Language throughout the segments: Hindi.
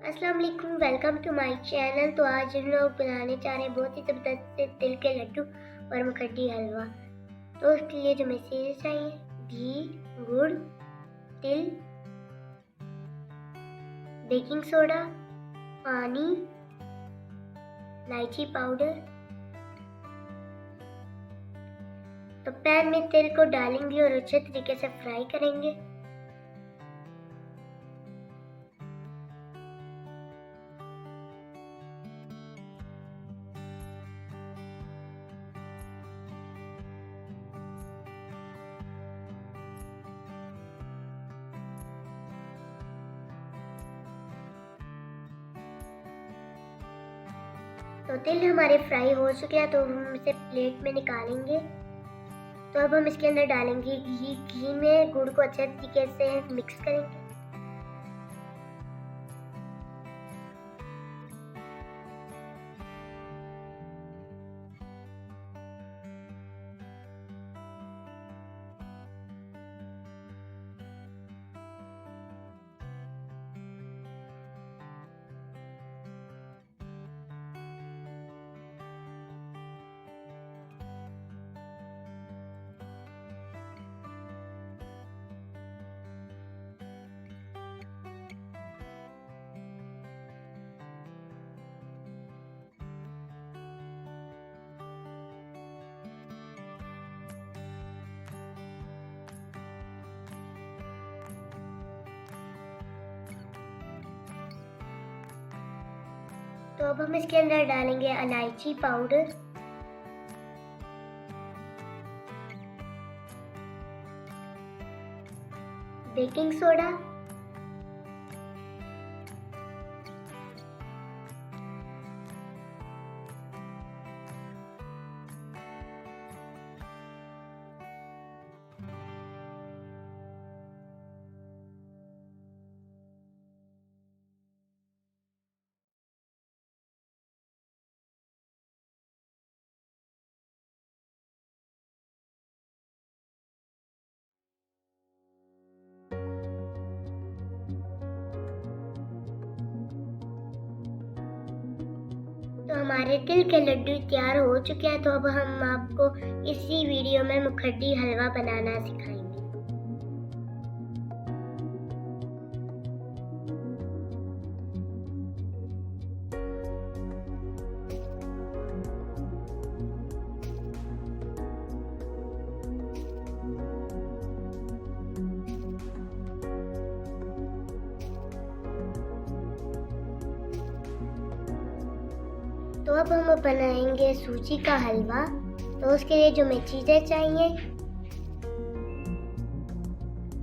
अस्सलाम वालेकुम, वेलकम टू माय चैनल। तो आज हम लोग बनाने जा रहे हैं बहुत ही ज़बरदस्त से तिल के लड्डू और मुखड्डी हलवा। तो उसके लिए जो हमें चीज़ें चाहिए, घी, गुड़, तिल, बेकिंग सोडा, पानी, इलायची पाउडर। तो पैन में तिल को डालेंगे और अच्छे तरीके से फ्राई करेंगे। तो तिल हमारे फ्राई हो चुके हैं, तो हम इसे प्लेट में निकालेंगे। तो अब हम इसके अंदर डालेंगे घी। घी में गुड़ को अच्छे तरीके से मिक्स करेंगे। तो अब हम इसके अंदर डालेंगे इलायची पाउडर, बेकिंग सोडा, तो हमारे तिल के लड्डू तैयार हो चुके हैं। तो अब हम आपको इसी वीडियो में मुखड्डी हलवा बनाना सिखाएंगे। तो अब हम बनाएंगे सूजी का हलवा। तो उसके लिए जो हमें चीज़ें चाहिए,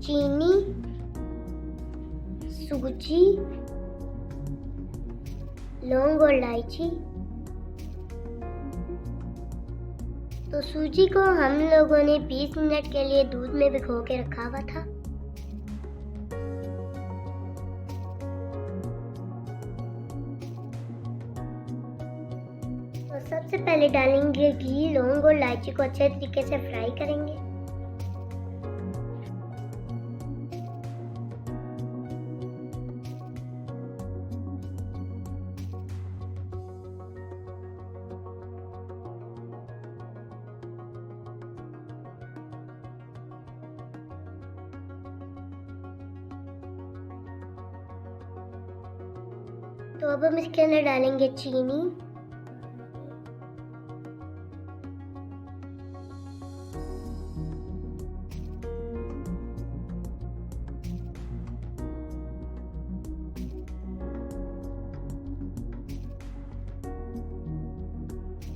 चीनी, सूजी, लौंग और इलायची। तो सूजी को हम लोगों ने 20 मिनट के लिए दूध में भिगो के रखा हुआ था। तो सबसे पहले डालेंगे घी, लौंग और इलायची को अच्छे तरीके से फ्राई करेंगे। तो अब हम इसके अंदर डालेंगे चीनी,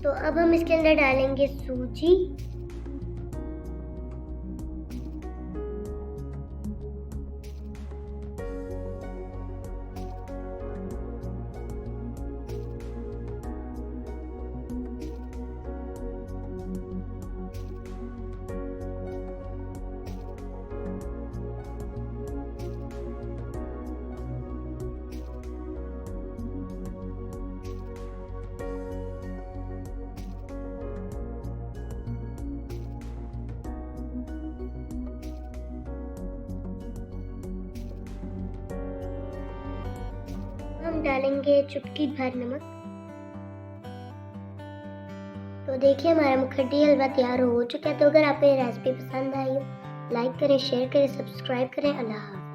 तो अब हम इसके अंदर डालेंगे सूजी, इसमें डालेंगे चुटकी भर नमक। तो देखिए हमारा मुखड्डी हलवा तैयार हो चुका है। तो अगर आपको ये रेसिपी पसंद आई हो, लाइक करें, शेयर करें, सब्सक्राइब करें। अल्लाह हाफ़िज़।